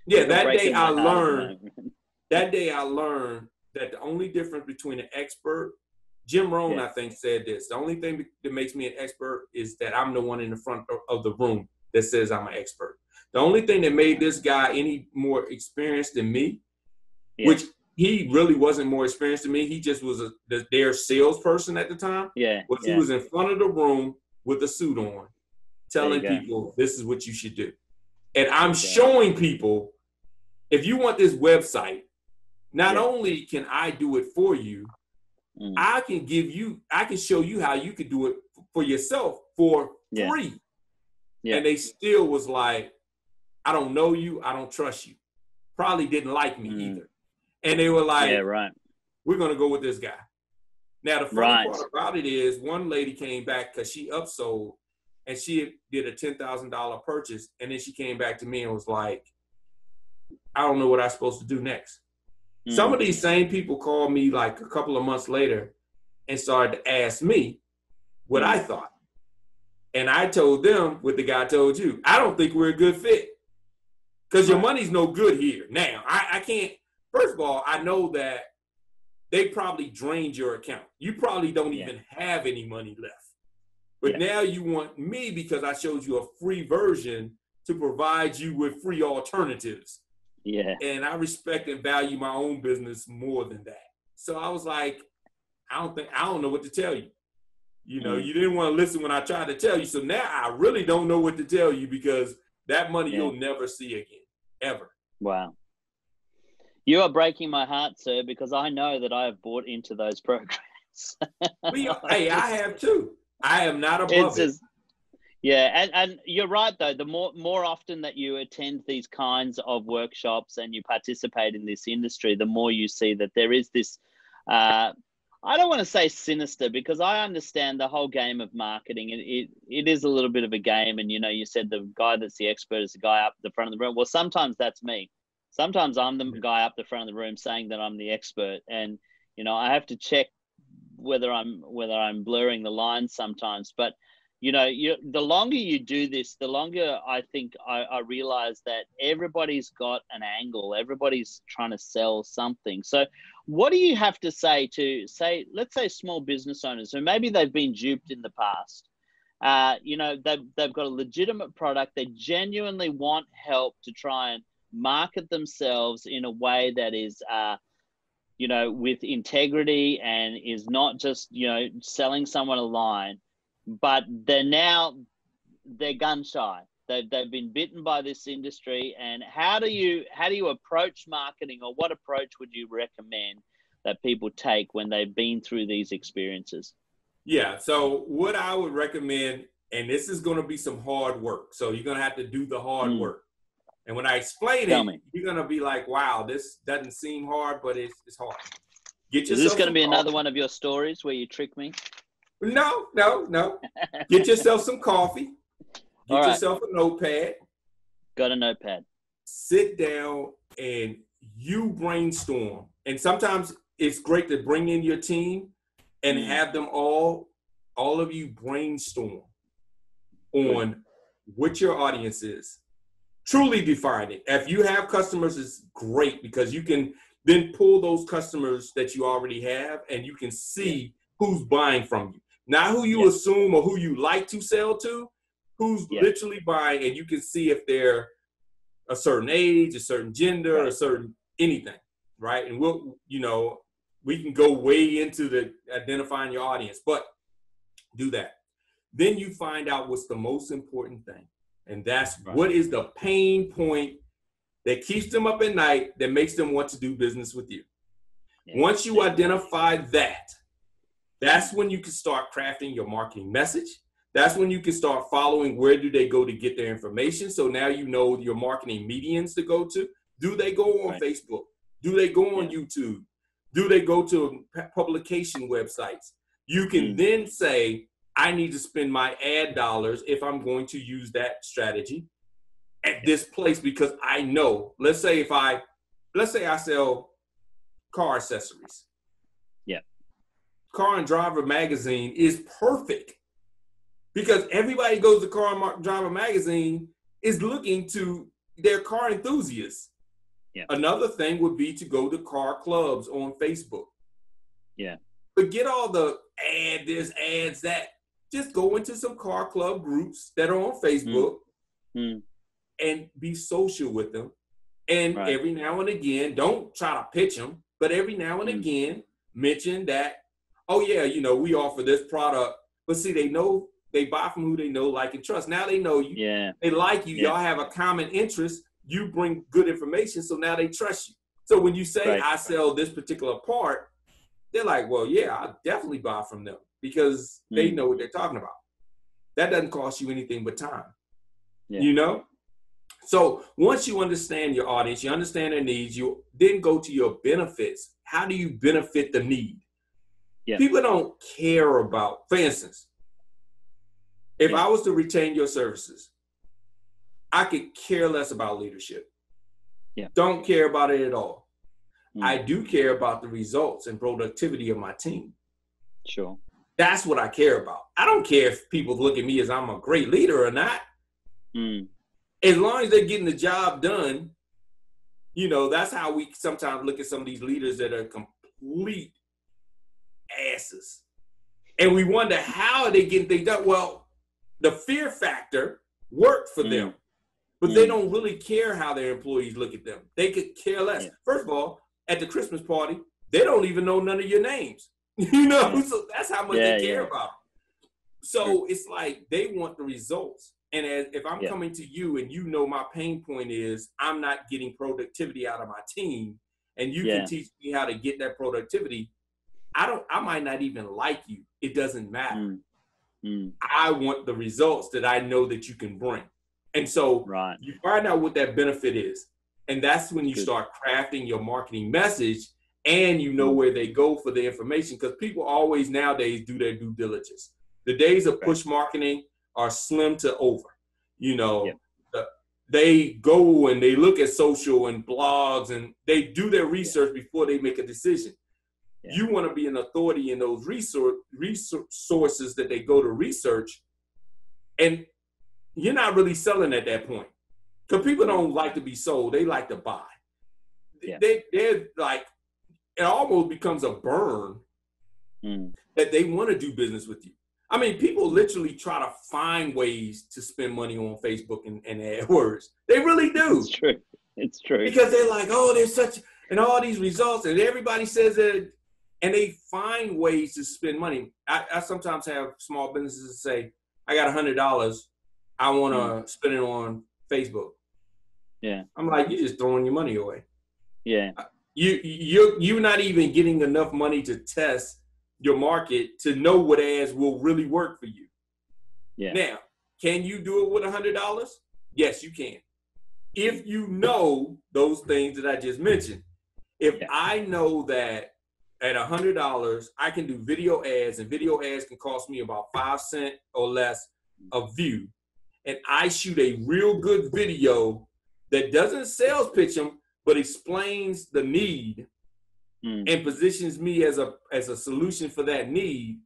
that day I learned. That day I learned that the only difference between an expert, Jim Rohn, I think, said this. The only thing that makes me an expert is that I'm the one in the front of the room that says I'm an expert. The only thing that made this guy any more experienced than me, which he really wasn't more experienced than me. He just was their salesperson at the time. He was in front of the room with a suit on, telling people this is what you should do. And I'm showing people, if you want this website, not only can I do it for you, I can show you how you could do it for yourself for free. And they still was like, I don't know you. I don't trust you. Probably didn't like me either. And they were like, we're going to go with this guy. Now, the funny part about it is one lady came back because she upsold, and she did a $10,000 purchase. And then she came back to me and was like, I don't know what I'm supposed to do next. Some of these same people called me like a couple of months later and started to ask me what I thought. And I told them what the guy told you. I don't think we're a good fit because your money's no good here. Now, I can't, first of all, I know that they probably drained your account. You probably don't even have any money left. But now you want me because I showed you a free version to provide you with free alternatives. Yeah. And I respect and value my own business more than that. So I was like, I don't know what to tell you. You know, you didn't want to listen when I tried to tell you. So now I really don't know what to tell you because that money you'll never see again, ever. Wow. You are breaking my heart, sir, because I know that I have bought into those programs. Hey, I have too. I am not above it. Yeah, and you're right though. The more often that you attend these kinds of workshops and you participate in this industry, the more you see that there is this. I don't want to say sinister because I understand the whole game of marketing. It is a little bit of a game, and you said the guy that's the expert is the guy up the front of the room. Well, sometimes that's me. Sometimes I'm the guy up the front of the room saying that I'm the expert, and I have to check whether I'm blurring the lines sometimes. But the longer you do this, the longer I think I realize that everybody's got an angle. Everybody's trying to sell something. So what do you have to say to let's say small business owners who maybe they've been duped in the past? They've got a legitimate product. They genuinely want help to try and market themselves in a way that is, with integrity and is not just, selling someone a line. But they're gun shy. They've been bitten by this industry. And how do you approach marketing, or what approach would you recommend that people take when they've been through these experiences? Yeah. So what I would recommend, and this is going to be some hard work. So you're going to have to do the hard work. And when I explain it, you're going to be like, wow, this doesn't seem hard, but it's hard. Is this going to be another one of your stories where you trick me? No. Get yourself some coffee. Get yourself a notepad. Got a notepad. Sit down and you brainstorm. And sometimes it's great to bring in your team and have them all of you brainstorm on what your audience is. Truly define it. If you have customers, it's great because you can then pull those customers that you already have and you can see who's buying from you. Not who you assume or who you like to sell to, who's literally buying, and you can see if they're a certain age, a certain gender, a certain anything, right? And we can go way into the identifying your audience, but do that. Then you find out what's the most important thing. And that's what is the pain point that keeps them up at night that makes them want to do business with you. Once you identify that, that's when you can start crafting your marketing message. That's when you can start following where do they go to get their information. So now you know your marketing medians to go to. Do they go on Facebook? Do they go on YouTube? Do they go to publication websites? You can then say, I need to spend my ad dollars if I'm going to use that strategy at this place because I know, let's say I sell car accessories. Car and Driver magazine is perfect because everybody goes to Car and Driver magazine is looking to their car enthusiasts. Another thing would be to go to car clubs on Facebook. Forget all the ads that. Just go into some car club groups that are on Facebook and be social with them. And every now and again, don't try to pitch them, but every now and again, mention that, we offer this product. But see, they buy from who they know, like, and trust. Now they know you. They like you. Y'all have a common interest. You bring good information, so now they trust you. So when you say, I sell this particular part, they're like, well, I'll definitely buy from them because they know what they're talking about. That doesn't cost you anything but time, So once you understand your audience, you understand their needs, you then go to your benefits. How do you benefit the need? People don't care about, for instance, If I was to retain your services, I could care less about leadership. Yeah. Don't care about it at all. I do care about the results and productivity of my team. Sure. That's what I care about. I don't care if people look at me as I'm a great leader or not. As long as they're getting the job done, you know, that's how we sometimes look at some of these leaders that are complete asses. And we wonder how are they getting things done. Well, the fear factor worked for them, but they don't really care how their employees look at them. They could care less. Yeah. First of all, at the Christmas party, they don't even know none of your names. You know, so that's how much they care about them. So it's like they want the results. And if I'm coming to you and you know my pain point is I'm not getting productivity out of my team, and you can teach me how to get that productivity, I might not even like you. It doesn't matter. I want the results that I know that you can bring. And so you find out what that benefit is. And that's when you start crafting your marketing message, and you know where they go for the information, because people always nowadays do their due diligence. The days of push marketing are slim to over. You know, they go and they look at social and blogs and they do their research before they make a decision. You want to be an authority in those resources that they go to research, and you're not really selling at that point, because people don't like to be sold; they like to buy. They're like, it almost becomes a burn that they want to do business with you. I mean, people literally try to find ways to spend money on Facebook and AdWords. They really do. It's true. It's true. Because they're like, oh, there's such, and all these results, and everybody says that, and they find ways to spend money. I sometimes have small businesses say, I got $100. I want to spend it on Facebook. Yeah. I'm like, you're just throwing your money away. Yeah. You're not even getting enough money to test your market to know what ads will really work for you. Yeah. Now, can you do it with $100? Yes, you can. If you know those things that I just mentioned. If I know that at $100, I can do video ads, and video ads can cost me about 5 cents or less a view, and I shoot a real good video that doesn't sales pitch them, but explains the need and positions me as a solution for that need.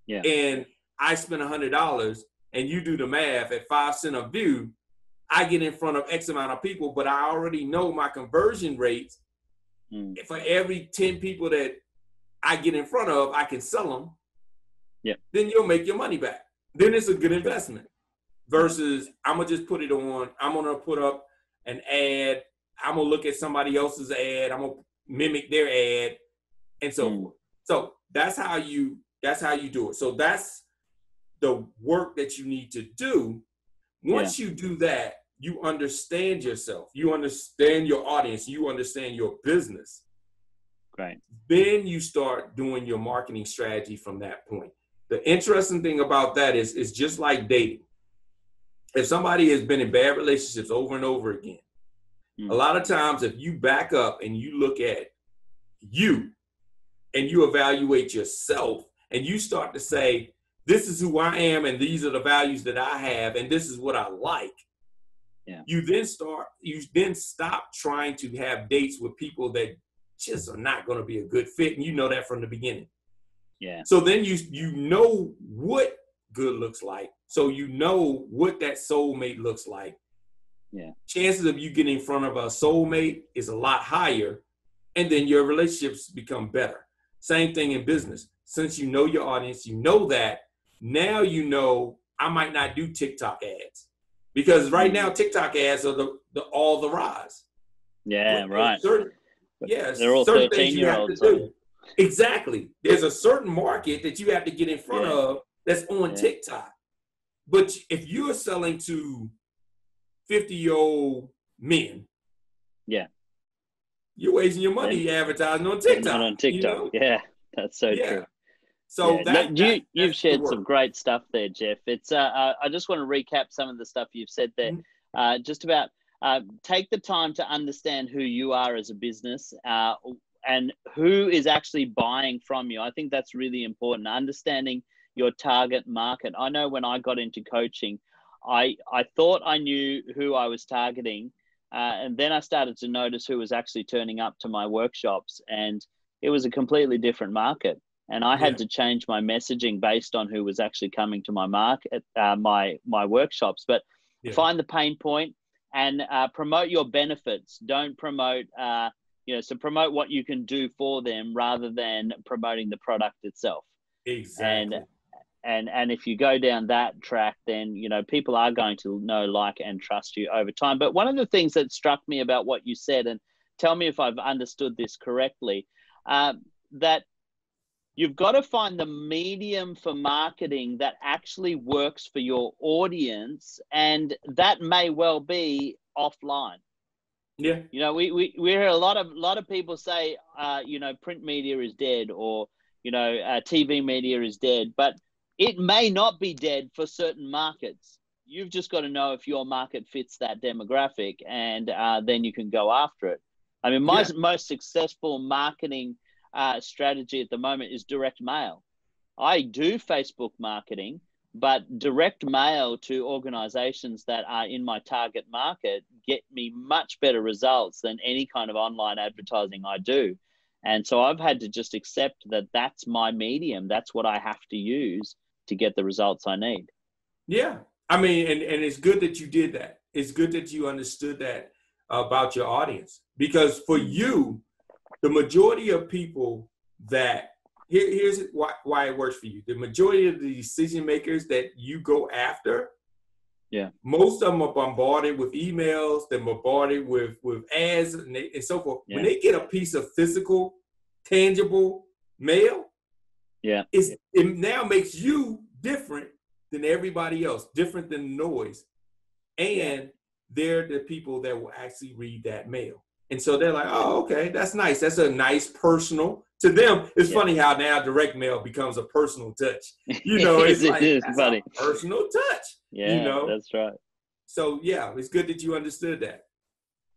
Yeah. And I spend $100, and you do the math at 5 cents a view, I get in front of X amount of people, but I already know my conversion rates. For every 10 people that I get in front of, I can sell them. Yeah. Then you'll make your money back. Then it's a good investment. Versus I'm gonna just put it on. I'm gonna put up an ad. I'm gonna look at somebody else's ad. I'm gonna mimic their ad, and so forth. So that's how you do it. So that's the work that you need to do. Once you do that, you understand yourself. You understand your audience. You understand your business. Right. Then you start doing your marketing strategy from that point. The interesting thing about that is just like dating. If somebody has been in bad relationships over and over again, a lot of times if you back up and you look at you and you evaluate yourself and you start to say, this is who I am and these are the values that I have and this is what I like. Yeah. You then stop trying to have dates with people that just are not going to be a good fit, and you know that from the beginning. Yeah. So then you know what good looks like. So you know what that soulmate looks like. Yeah. Chances of you getting in front of a soulmate is a lot higher, and then your relationships become better. Same thing in business. Since you know your audience, you know that, now you know I might not do TikTok ads. Because right now TikTok ads are all the rise. Yeah, right. Yes, they're all certain things you have to do. So. Exactly. There's a certain market that you have to get in front of that's on TikTok. But if you're selling to 50-year-old men, you're wasting your money advertising on TikTok. Not on TikTok. You know? Yeah, that's so true. So you've shared some great stuff there, Jeff. It's I just want to recap some of the stuff you've said there. Just about take the time to understand who you are as a business and who is actually buying from you. I think that's really important. Understanding your target market. I know when I got into coaching, I thought I knew who I was targeting, and then I started to notice who was actually turning up to my workshops, and it was a completely different market. And I had to change my messaging based on who was actually coming to my market, my workshops. But find the pain point and promote your benefits. Don't promote, so promote what you can do for them rather than promoting the product itself. Exactly. And if you go down that track, then, people are going to know, like, and trust you over time. But one of the things that struck me about what you said, and tell me if I've understood this correctly, that you've got to find the medium for marketing that actually works for your audience, and that may well be offline. Yeah. We hear a lot of people say, print media is dead, or TV media is dead, but it may not be dead for certain markets. You've just got to know if your market fits that demographic, and then you can go after it. I mean, my most successful marketing strategy at the moment is direct mail. I do Facebook marketing, but direct mail to organizations that are in my target market get me much better results than any kind of online advertising I do. And so I've had to just accept that that's my medium. That's what I have to use to get the results I need. Yeah. I mean, and it's good that you did that. It's good that you understood that about your audience, because for you, the majority of people that here's why it works for you. The majority of the decision makers that you go after, most of them are bombarded with emails. They're bombarded with ads and so forth. When they get a piece of physical, tangible mail, it now makes you different than everybody else, different than noise, and they're the people that will actually read that mail. And so they're like, oh, okay, that's nice. That's a nice personal. To them, it's funny how now direct mail becomes a personal touch. It's like, that's funny. A personal touch. Yeah, that's right. So, it's good that you understood that.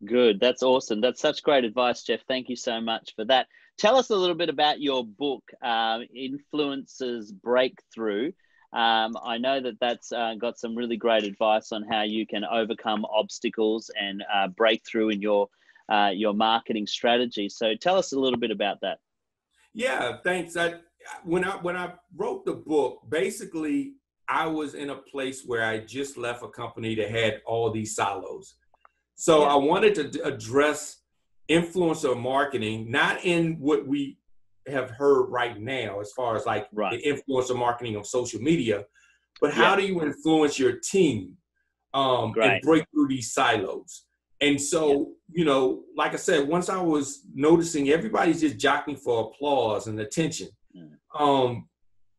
Good. That's awesome. That's such great advice, Jeff. Thank you so much for that. Tell us a little bit about your book, Influencers Breakthrough. I know that's got some really great advice on how you can overcome obstacles and break through in your marketing strategy. So tell us a little bit about that. Yeah, thanks. When I wrote the book, basically I was in a place where I just left a company that had all these silos. So I wanted to address influencer marketing, not in what we have heard right now, as far as like the influencer marketing of social media, but how do you influence your team and break through these silos? And so, like I said, once I was noticing everybody's just jockeying for applause and attention,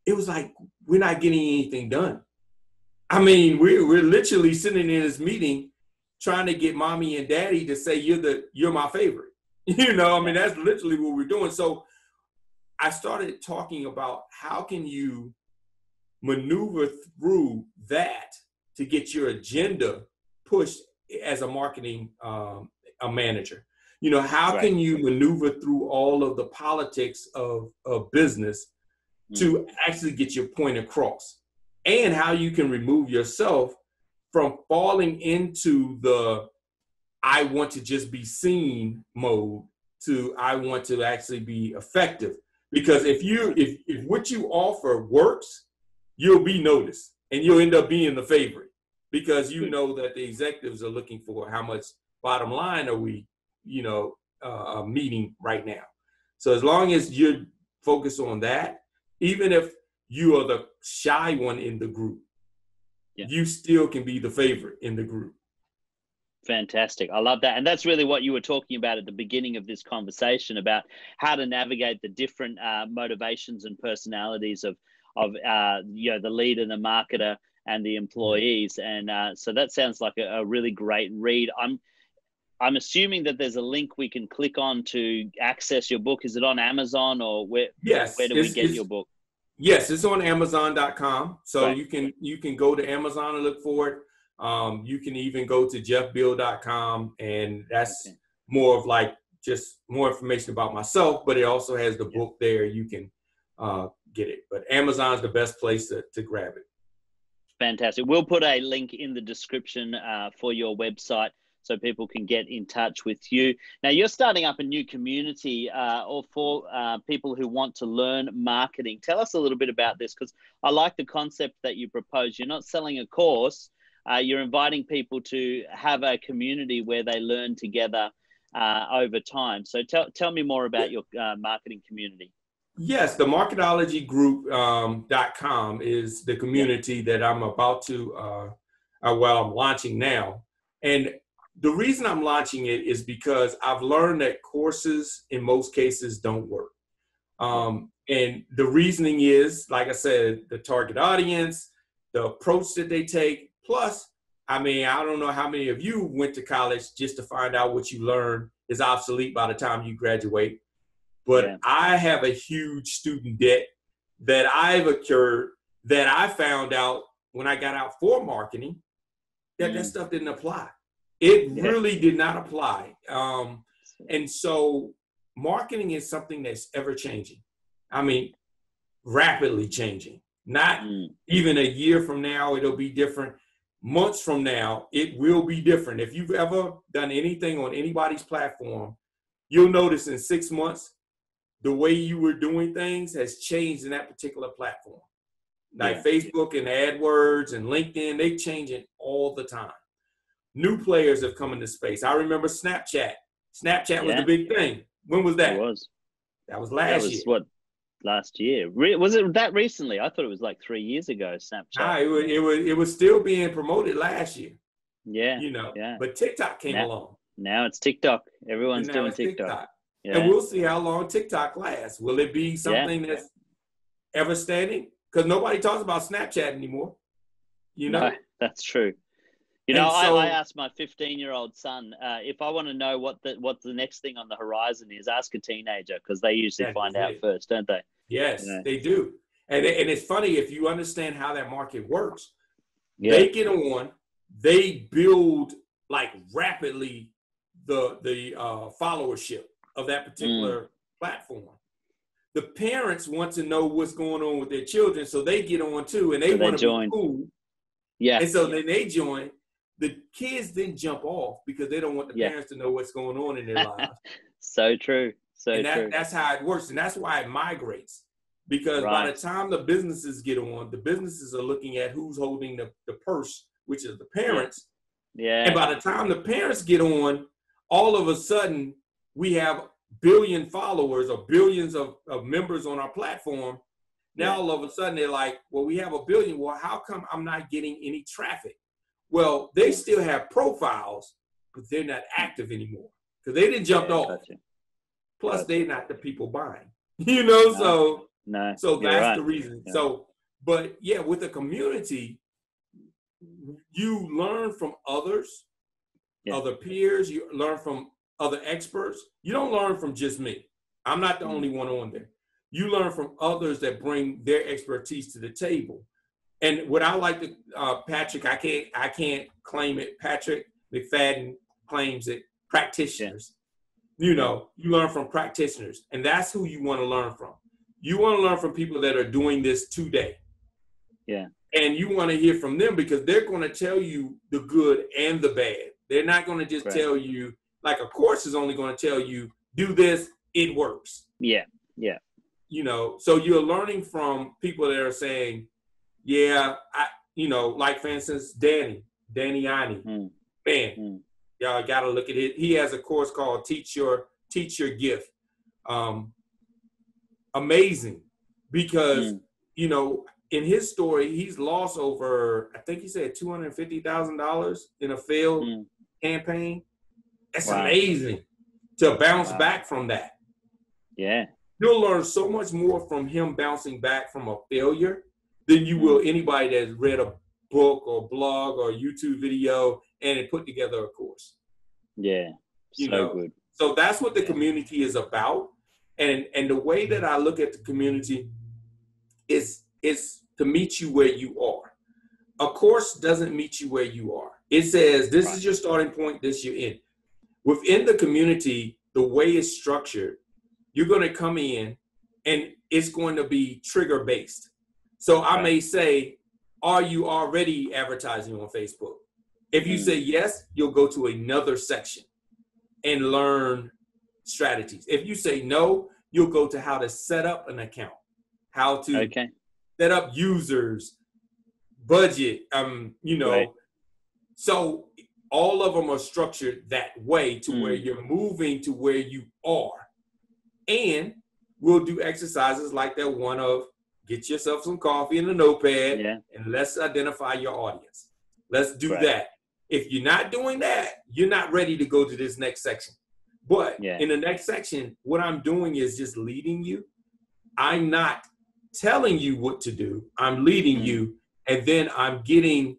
it was like, we're not getting anything done. I mean, we're literally sitting in this meeting trying to get mommy and daddy to say, you're my favorite. I mean, that's literally what we're doing. So I started talking about how can you maneuver through that to get your agenda pushed as a marketing a manager. How can you maneuver through all of the politics of business to actually get your point across, and how you can remove yourself from falling into the I want to just be seen mode to I want to actually be effective. Because if what you offer works, you'll be noticed and you'll end up being the favorite, because you know that the executives are looking for how much bottom line are we, meeting right now. So as long as you're focused on that, even if you are the shy one in the group, you still can be the favorite in the group. Fantastic. I love that. And that's really what you were talking about at the beginning of this conversation, about how to navigate the different motivations and personalities of the leader, the marketer, and the employees. And so that sounds like a really great read. I'm assuming that there's a link we can click on to access your book. Is it on Amazon, or where do we get your book? Yes, it's on Amazon.com. So you can go to Amazon and look for it. You can even go to jeffbeale.com, and that's more of like just more information about myself, but it also has the book there. You can get it. But Amazon's the best place to grab it. Fantastic. We'll put a link in the description for your website so people can get in touch with you. Now, you're starting up a new community or for people who want to learn marketing. Tell us a little bit about this, because I like the concept that you propose. You're not selling a course. You're inviting people to have a community where they learn together over time. So tell me more about your marketing community. Yes, the marketologygroup.com is the community that I'm about to, I'm launching now. And the reason I'm launching it is because I've learned that courses in most cases don't work. And the reasoning is, like I said, the target audience, the approach that they take. Plus, I mean, I don't know how many of you went to college just to find out what you learned is obsolete by the time you graduate. But I have a huge student debt that I've accrued that I found out when I got out for marketing that that stuff didn't apply. It really did not apply. And so marketing is something that's ever changing. I mean, rapidly changing. Not even a year from now, it'll be different. Months from now, it will be different. If you've ever done anything on anybody's platform, you'll notice in 6 months, the way you were doing things has changed in that particular platform. Like Facebook and AdWords and LinkedIn, they change it all the time. New players have come into space. I remember Snapchat. Snapchat was the big thing. When was that? It was. That was last year. What, last year? Was it that recently? I thought it was like 3 years ago, Snapchat. Nah, it was still being promoted last year. Yeah. You know, but TikTok came along. Now it's TikTok. Everyone's doing TikTok. Yeah. And we'll see how long TikTok lasts. Will it be something that's ever standing? Because nobody talks about Snapchat anymore. You know? No, that's true. You know, I asked my 15-year-old son, if I want to know what the next thing on the horizon is, ask a teenager, because they usually find out first, don't they? Yes, they do. And it's funny, if you understand how that market works, they get on, they build like rapidly the followership of that particular platform. The parents want to know what's going on with their children, so they get on too, and they want to be cool. Yeah. And so then they join. The kids then jump off because they don't want the parents to know what's going on in their lives. So true. So true. That's how it works, and that's why it migrates. Because by the time the businesses get on, the businesses are looking at who's holding the purse, which is the parents. Yeah. And by the time the parents get on, all of a sudden we have billion followers or billions of members on our platform. Now all of a sudden they're like, well, we have a billion. Well, how come I'm not getting any traffic? Well, they still have profiles, but they're not active anymore because they didn't jump off. Gotcha. Plus, they're not the people buying. You know, so that's the reason. Yeah. So, but yeah, with a community, you learn from others, other peers. You learn from other experts. You don't learn from just me. I'm not the only one on there. You learn from others that bring their expertise to the table. And what I like to, Patrick, I can't claim it. Patrick McFadden claims it. Practitioners. You know, you learn from practitioners, and that's who you want to learn from. You want to learn from people that are doing this today. Yeah. And you want to hear from them because they're going to tell you the good and the bad. They're not going to just tell you, like a course is only going to tell you, do this, it works. Yeah. Yeah. You know, so you're learning from people that are saying, like for instance, Danny Ani, y'all got to look at it. He has a course called Teach Your Gift. Amazing, because in his story, he's lost over, I think he said $250,000 in a failed campaign. That's amazing to bounce back from that. Yeah, you'll learn so much more from him bouncing back from a failure than you will anybody that's read a book or blog or YouTube video and it put together a course. Yeah, good. So that's what the community is about. And the way that I look at the community is to meet you where you are. A course doesn't meet you where you are. It says, this is your starting point, this you're in. Within the community, the way it's structured, you're going to come in and it's going to be trigger based. So I may say, are you already advertising on Facebook? If you say yes, you'll go to another section and learn strategies. If you say no, you'll go to how to set up an account, how to set up users, budget, so all of them are structured that way to where you're moving to where you are. And we'll do exercises like that one of get yourself some coffee and a notepad and let's identify your audience. Let's do that. If you're not doing that, you're not ready to go to this next section. But in the next section, what I'm doing is just leading you. I'm not telling you what to do. I'm leading you. And then I'm getting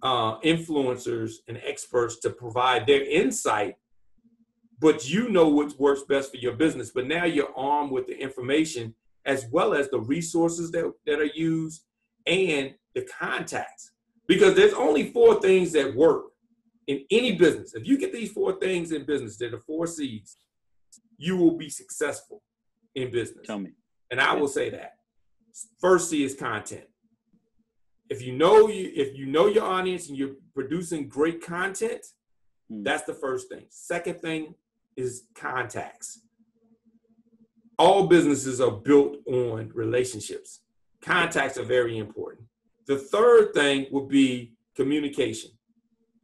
influencers and experts to provide their insight. But you know what works best for your business. But now you're armed with the information as well as the resources that are used and the contacts. Because there's only 4 things that work in any business. If you get these 4 things in business, they're the 4 C's, you will be successful in business. Tell me. And I will say that. First C is content. If you know your audience and you're producing great content, that's the first thing. Second thing is contacts. All businesses are built on relationships. Contacts are very important. The third thing would be communication.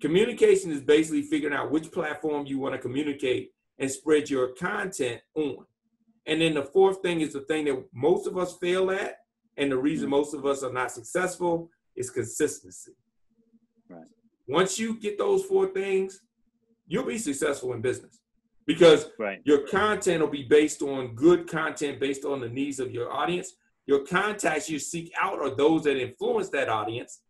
Communication is basically figuring out which platform you want to communicate and spread your content on. And then the fourth thing is the thing that most of us fail at, and the reason most of us are not successful is consistency. Right. Once you get those 4 things, you'll be successful in business because your content will be based on good content based on the needs of your audience. Your contacts you seek out are those that influence that audience,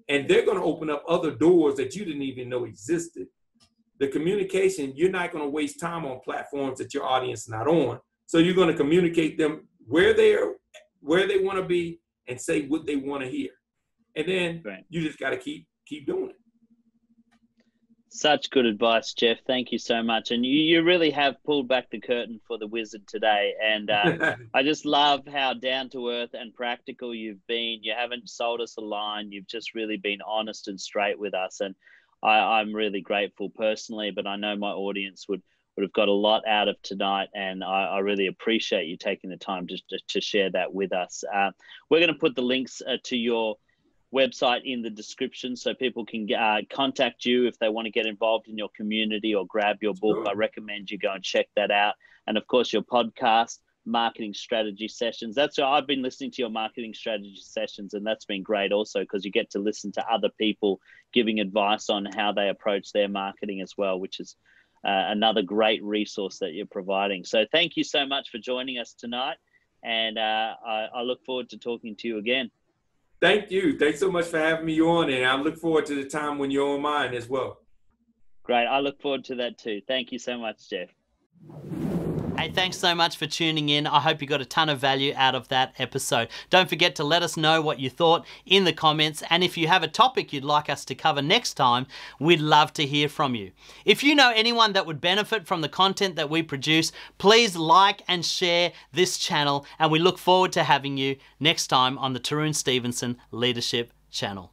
and they're going to open up other doors that you didn't even know existed. The communication, you're not going to waste time on platforms that your audience is not on. So you're going to communicate them where they want to be and say what they want to hear. And then you just got to keep doing it. Such good advice, Jeff. Thank you so much. And you really have pulled back the curtain for the wizard today. And I just love how down to earth and practical you've been. You haven't sold us a line. You've just really been honest and straight with us. And I'm really grateful personally, but I know my audience would have got a lot out of tonight. And I really appreciate you taking the time to share that with us. We're going to put the links to your website in the description so people can contact you if they want to get involved in your community or grab your book. I recommend you go and check that out. And of course, your podcast, Marketing Strategy Sessions. I've been listening to your Marketing Strategy Sessions, and that's been great also because you get to listen to other people giving advice on how they approach their marketing as well, which is another great resource that you're providing. So thank you so much for joining us tonight. And I look forward to talking to you again. Thank you. Thanks so much for having me on, and I look forward to the time when you're on mine as well. Great. I look forward to that too. Thank you so much, Jeff. Hey, thanks so much for tuning in. I hope you got a ton of value out of that episode. Don't forget to let us know what you thought in the comments. And if you have a topic you'd like us to cover next time, we'd love to hear from you. If you know anyone that would benefit from the content that we produce, please like and share this channel. And we look forward to having you next time on the Tarun Stevenson Leadership Channel.